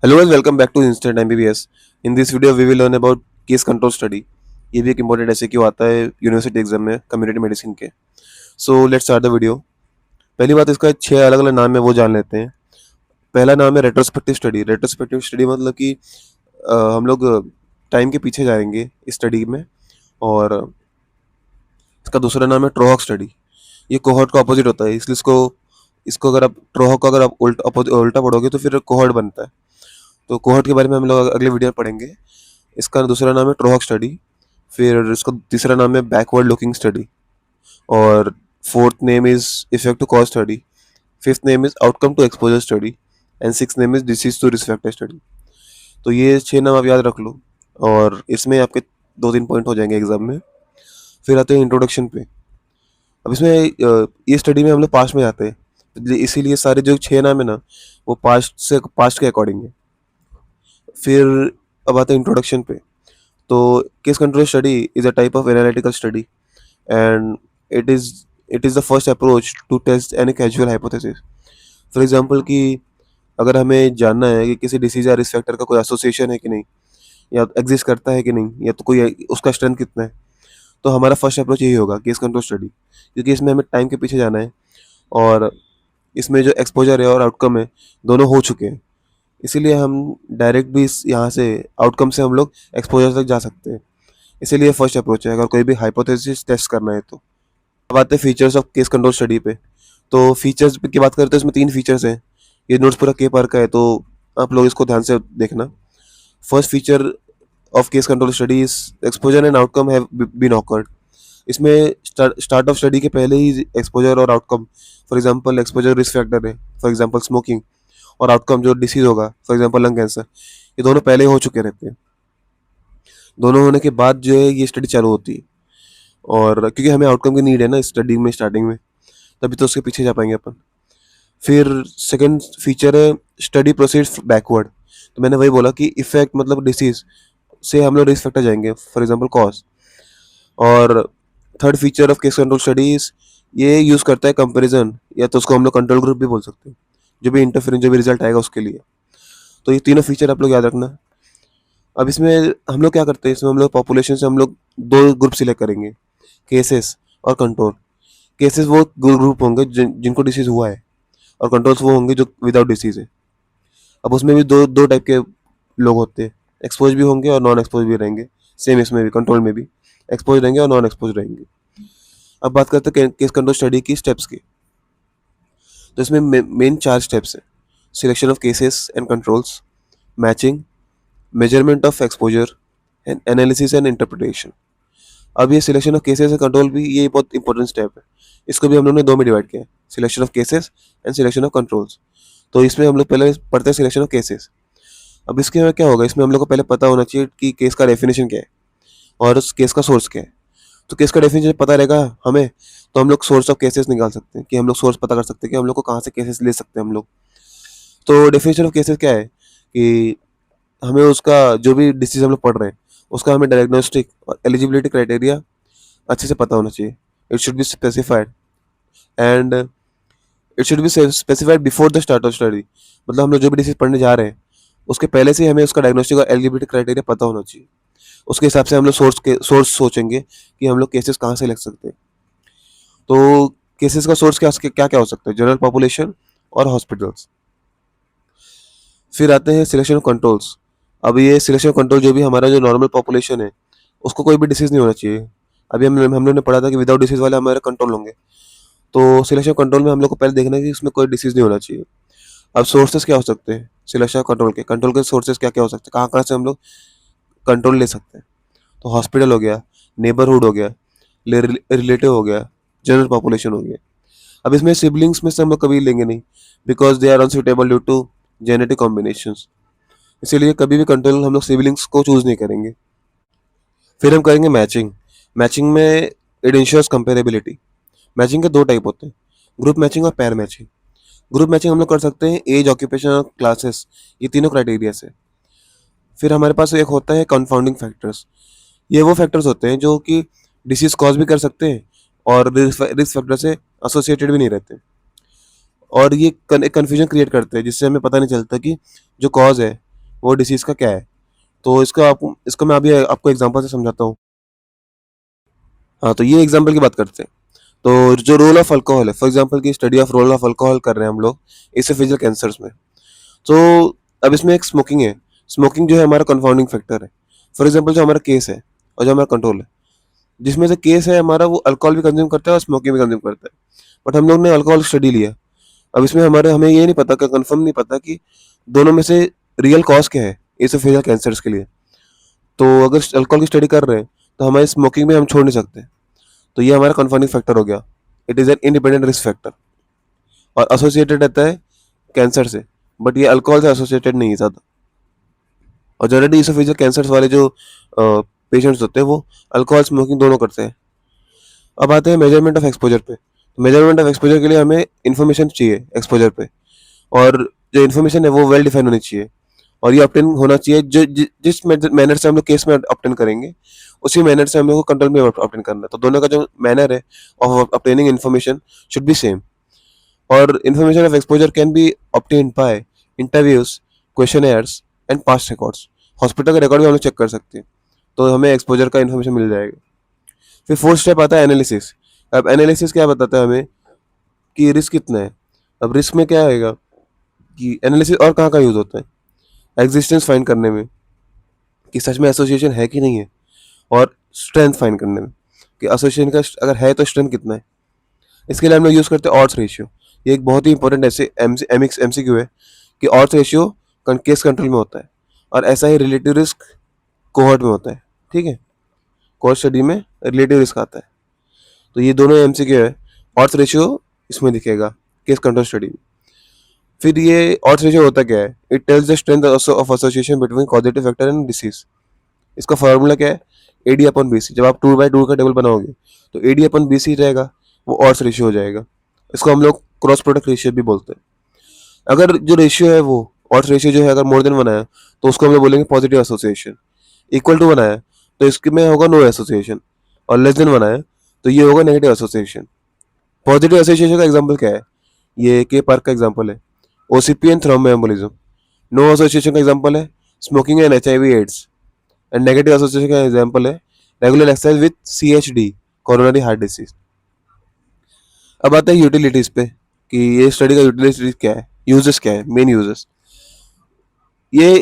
Hello and welcome back to Instant MBBS. In this video, we will learn about case control study. ये भी एक important ऐसे क्यों आता है यूनिवर्सिटी एग्जाम में कम्युनिटी मेडिसिन के. So let's start the video. पहली बात, इसका 6 अलग अलग नाम है वो जान लेते हैं. पहला नाम है रेट्रोस्पेक्टिव स्टडी. रेट्रोस्पेक्टिव स्टडी मतलब कि हम लोग टाइम के पीछे जाएंगे इस स्टडी में. और इसका दूसरा नाम है ट्रोहॉक स्टडी. ये कोहॉर्ट का अपोजिट होता है, इसलिए इसको इसको अगर आप ट्रोहॉक को अगर आप उल्टा पढ़ोगे तो फिर कोहॉर्ट बनता है. तो कोहॉर्ट के बारे में हम लोग अगले वीडियो में पढ़ेंगे. इसका दूसरा नाम है ट्रोहॉक स्टडी. फिर इसका तीसरा नाम है बैकवर्ड लुकिंग स्टडी. और fourth name is effect to cause study. Fifth name is outcome to exposure study. And six name is disease to risk factor study. तो ये 6 नाम आप याद रख लो और इसमें आपके 2-3 पॉइंट हो जाएंगे एग्जाम में. फिर आते हैं इंट्रोडक्शन पे. अब इसमें ये स्टडी में हम लोग पास्ट में जाते हैं, इसीलिए सारे जो 6 नाम है ना वो पास्ट के अकॉर्डिंग है. फिर अब आते हैं इंट्रोडक्शन पे. तो case control study is a type of analytical study and it is it is the first approach to test any casual hypothesis. For example कि अगर हमें जानना है कि किसी डिसीज या रिस्क फैक्टर का कोई एसोसिएशन है कि नहीं, या एग्जिस्ट करता है कि नहीं, या तो कोई उसका स्ट्रेंथ कितना है, तो हमारा फर्स्ट अप्रोच यही होगा केस कंट्रोल स्टडी. क्योंकि इसमें हमें टाइम के पीछे जाना है और इसमें जो एक्सपोजर है और आउटकम है दोनों हो चुके हैं. इसीलिए हम डायरेक्ट भी इस यहाँ से आउटकम से हम लोग एक्सपोजर तक जा सकते हैं. इसीलिए फर्स्ट अप्रोच है अगर कोई भी हाइपोथेसिस टेस्ट करना है तो. अब आते हैं features of case control study पे. तो फीचर्स की बात करते हैं, इसमें 3 फीचर्स हैं. ये नोट्स पूरा के पार का है तो आप लोग इसको ध्यान से देखना. First feature of case control study is exposure and outcome have been occurred. इसमें स्टार्ट ऑफ स्टडी के पहले ही एक्सपोजर और outcome, for example exposure risk factor है, फॉर एग्जांपल स्मोकिंग, और आउटकम जो डिसीज होगा फॉर एग्जांपल लंग कैंसर, ये दोनों पहले हो चुके रहते हैं. दोनों होने के बाद जो है ये स्टडी चालू होती है. और क्योंकि हमें आउटकम की नीड है ना स्टडी में स्टार्टिंग में, तभी तो उसके पीछे जा पाएंगे अपन. फिर सेकंड फीचर है स्टडी प्रोसीड्स बैकवर्ड. तो मैंने वही बोला कि इफेक्ट मतलब डिसीज से हम लोग रिस्क फैक्टर जाएंगे, फॉर एग्जांपल कॉज. और third feature of case control studies ये यूज़ करता है कंपैरिजन, या तो उसको हम लोग कंट्रोल ग्रुप भी बोल सकते हैं, जो भी इंटरफेरेंस जो भी रिजल्ट आएगा उसके लिए. तो ये तीनों फीचर आप लोग याद रखना. अब इसमें हम लोग क्या करते हैं, इसमें हम लोग पॉपुलेशन से हम लोग 2 ग्रुप सिलेक्ट करेंगे, केसेस और कंट्रोल. केसेस वो ग्रुप होंगे जिनको डिसीज हुआ है, और कंट्रोल्स वो होंगे जो विदाउट डिसीज है. अब उसमें भी दो दो टाइप के लोग होते हैं, एक्सपोज भी होंगे और नॉन एक्सपोज भी रहेंगे. सेम इसमें भी कंट्रोल में भी एक्सपोज रहेंगे और नॉन एक्सपोज रहेंगे. अब बात करते हैं केस कंट्रोल स्टडी की स्टेप्स की. तो इसमें मेन 4 स्टेप्स है: selection of cases and controls, matching, measurement of exposure, and analysis and interpretation. अब ये selection of cases and control भी ये बहुत इंपॉर्टेंट स्टेप है. इसको भी हम लोग ने 2 में डिवाइड किया है, selection of cases and selection of controls. तो इसमें हम लोग पहले पढ़ते हैं सिलेक्शन ऑफ केसेस. अब इसके में क्या होगा, इसमें हम लोग को पहले पता होना चाहिए कि केस का डेफिनेशन क्या है और उस केस का सोर्स क्या है. तो केस का डेफिनेशन पता रहेगा हमें, तो हम लोग सोर्स ऑफ केसेस निकाल सकते हैं, कि हम लोग सोर्स पता कर सकते हैं कि हम लोग को कहाँ से केसेस ले सकते हैं हम लोग. तो डेफिनेशन ऑफ केसेस क्या है कि हमें उसका जो भी डिसीज हम लोग पढ़ रहे हैं उसका हमें डायग्नोस्टिक और एलिजिबिलिटी क्राइटेरिया अच्छे से पता होना चाहिए. It should be specified and it should be specified before the start of study. मतलब हम लोग जो भी डिसीज पढ़ने जा रहे हैं उसके पहले से हमें उसका डायग्नोस्टिक और एलिजिबिलिटी क्राइटेरिया पता होना चाहिए. उसके हिसाब से हम लोग सोर्स सोचेंगे कि हम लोग केसेस कहाँ से लिख सकते हैं. तो केसेस का सोर्स क्या क्या हो सकता है, जनरल पॉपुलेशन और हॉस्पिटल्स. फिर आते हैं सिलेक्शन ऑफ कंट्रोल्स. अब ये सिलेक्शन ऑफ कंट्रोल जो भी हमारा जो नॉर्मल पॉपुलेशन है उसको कोई भी डिसीज नहीं होना चाहिए. अभी हम लोग ने पढ़ा था कि विदाउट डिसीज वाले हमारे कंट्रोल होंगे. तो सिलेक्शन कंट्रोल में हम लोग को पहले देखना है कि इसमें कोई डिसीज नहीं होना चाहिए. अब सोर्सेस क्या हो सकते हैं सिलेक्शन कंट्रोल के सोर्सेस क्या क्या हो सकते हैं, कहाँ कहाँ से हम लोग कंट्रोल ले सकते हैं. तो हॉस्पिटल हो गया, नेबरहुड हो गया, रिलेटिव हो गया, जनरल पॉपुलेशन हो गया. अब इसमें सिबलिंग्स में से हम लोग कभी लेंगे नहीं, because they are unsuitable due to genetic combinations. इसीलिए कभी भी कंट्रोल हम लोग सिबलिंग्स को चूज नहीं करेंगे. फिर हम करेंगे मैचिंग. मैचिंग में इट इंश्योर्स कंपेरेबिलिटी. मैचिंग के 2 टाइप होते हैं, ग्रुप मैचिंग और पैर मैचिंग. ग्रुप मैचिंग हम लोग कर सकते हैं एज, ऑक्यूपेशन और क्लासेस, ये तीनों क्राइटेरिया से. फिर हमारे पास एक होता है कंफाउंडिंग फैक्टर्स. ये वो फैक्टर्स होते हैं जो कि डिसीज कॉज भी कर सकते हैं और रिस्क फैक्टर से एसोसिएटेड भी नहीं रहते. और ये कन्फ्यूजन क्रिएट करते हैं जिससे हमें पता नहीं चलता कि जो कॉज है वो डिसीज़ का क्या है। तो इसको मैं अभी आपको एग्जांपल से समझाता हूँ। हाँ, तो ये एग्जांपल की बात करते हैं। तो जो रोल ऑफ अल्कोहल है, फॉर एग्जांपल की study of role of alcohol कर रहे हैं हम लोग एसोफेजियल कैंसर्स में। तो अब इसमें एक स्मोकिंग है। स्मोकिंग जो है हमारा कंफाउंडिंग फैक्टर है। फॉर एग्जांपल जो हमारा केस है और जो हमारा कंट्रोल है, जिसमें से केस है हमारा वो अल्कोहल भी कंज्यूम करता है और स्मोकिंग भी कंज्यूम करता है। बट हम लोग ने अल्कोहल स्टडी लिया। अब इसमें हमें ये नहीं पता, कि कंफर्म नहीं पता कि दोनों में से रियल कॉज क्या है एसोफेजियल कैंसर्स के लिए। तो अगर अल्कोहल की स्टडी कर रहे हैं तो हमारी स्मोकिंग में हम छोड़ नहीं सकते। तो ये हमारा कंफर्मिंग फैक्टर हो गया। It is an independent risk factor और एसोसिएटेड रहता है कैंसर से, बट ये अल्कोहल से एसोसिएटेड नहीं है ज़्यादा। और जनरली इसोफेजियल कैंसर वाले जो पेशेंट्स होते हैं वो अल्कोहल स्मोकिंग दोनों करते हैं। अब आते हैं मेजरमेंट ऑफ एक्सपोजर पे। मेजरमेंट ऑफ एक्सपोजर के लिए हमें इन्फॉर्मेशन चाहिए एक्सपोजर पे, और जो इन्फॉर्मेशन है वो वेल डिफाइन होनी चाहिए और ये ऑप्टेन होना चाहिए जिस मैनर से हम लोग केस में ऑप्टेन करेंगे उसी मैनर से हम लोग को कंट्रोल में ऑप्टेन करना है। तो दोनों का जो मैनर है of obtaining information should be same. और information of exposure can be obtained by interviews, questionnaires and past records. Hospital का रिकॉर्ड भी हम लोग चेक कर सकते हैं, तो हमें एक्सपोजर का इन्फॉर्मेशन मिल जाएगा। फिर फोर्थ स्टेप आता है एनालिसिस। अब एनालिसिस क्या बताता है हमें कि रिस्क कितना है। अब रिस्क में क्या आएगा कि एनालिसिस और कहाँ का यूज़ होता है एग्जिस्टेंस फाइंड करने में, कि सच में एसोसिएशन है कि नहीं है, और स्ट्रेंथ फाइंड करने में कि एसोसिएशन का अगर है तो स्ट्रेंथ कितना है। इसके लिए हम लोग यूज़ करते हैं ऑड्स रेशियो। ये एक बहुत ही इंपॉर्टेंट ऐसे एमसीक्यू है कि ऑड्स रेशियो केस कंट्रोल में होता है और ऐसा ही रिलेटिव रिस्क कोहॉर्ट में होता है। ठीक है, कोहॉर्ट स्टडी में रिलेटिव रिस्क आता है। तो ये दोनों एमसीक्यू है। ऑड्स रेशियो इसमें दिखेगा केस कंट्रोल स्टडी में। फिर ये ऑड्स रेशियो होता क्या है, it tells the strength of association between causative factor and disease. इसका फॉर्मूला क्या है, एडी अपॉन बी सी। जब आप 2/2 का टेबल बनाओगे तो एडी अपॉन बी सी रहेगा, वो ऑड्स रेशियो हो जाएगा। इसको हम लोग क्रॉस प्रोडक्ट रेशियो भी बोलते हैं। अगर जो रेशियो है वो ऑड्स रेशियो जो है अगर मोर देन बनाया तो उसको हम लोग बोलेंगे पॉजिटिव एसोसिएशन। इक्वल टू बनाया तो इसके में होगा नो एसोसिएशन, और लेस देन बनाया तो ये होगा नेगेटिव एसोसिएशन। पॉजिटिव एसोसिएशन का एग्जांपल क्या है, ये के पार्क का एग्जांपल है, OCP and thromboembolism. No association का एग्जांपल है smoking and HIV AIDS. And negative association का एग्जांपल है regular exercise with CHD, coronary heart disease. अब आता है यूटिलिटीज पे कि ये स्टडी का यूटिलिटीज क्या है, यूजेस क्या है, मेन यूजेस। ये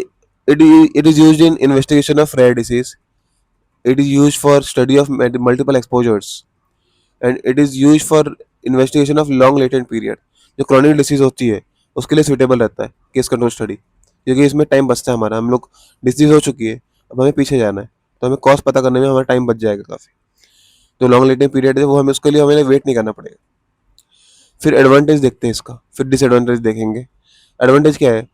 it is used in investigation of rare disease, it is used for study of multiple exposures, and it is used for investigation of long latent period. जो chronic disease होती है उसके लिए suitable रहता है case control study, क्योंकि इसमें time बचता है हमारा। हम लोग डिसीज हो चुकी है, अब हमें पीछे जाना है, तो हमें कॉस्ट पता करने में हमारा टाइम बच जाएगा काफ़ी। तो लॉन्ग लेटेंट पीरियड है वो हमें उसके लिए हमें वेट नहीं करना पड़ेगा। फिर एडवांटेज देखते हैं इसका, फिर डिसएडवांटेज देखेंगे। एडवांटेज क्या है,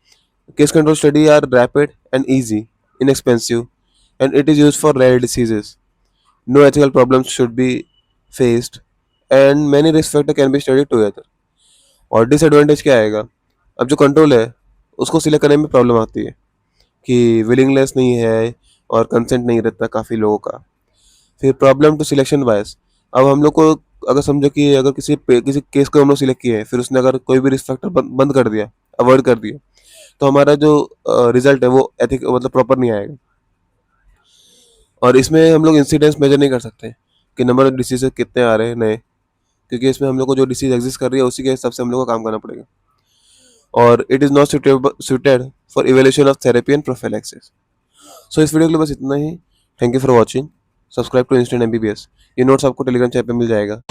case control study are rapid and easy, inexpensive, and it is used for rare diseases. No ethical problems should be faced, and many risk factor can be studied together. और disadvantage क्या आएगा, अब जो control है उसको select करने में problem आती है कि विलिंगनेस नहीं है और कंसेंट नहीं रहता काफ़ी लोगों का। फिर प्रॉब्लम टू सिलेक्शन बायस। अब हम लोग को अगर समझो कि अगर किसी केस को हम लोग सिलेक्ट किए फिर उसने अगर कोई भी रिस्क फैक्टर बंद कर दिया, अवॉइड कर दिया, तो हमारा जो रिजल्ट है वो एथिक मतलब प्रॉपर नहीं आएगा। और इसमें हम लोग इंसिडेंस मेजर नहीं कर सकते कि नंबर ऑफ डिसीज कितने आ रहे हैं नए, क्योंकि इसमें हम लोग को जो डिसीज एग्जिस्ट कर रही है उसी के हिसाब से हम लोग को काम करना पड़ेगा। और it is not suited for evaluation of therapy and prophylaxis. So इस वीडियो के लिए बस इतना ही। Thank you for watching. Subscribe to instant MBBS. ये नोट्स आपको टेलीग्राम चैनल पे मिल जाएगा।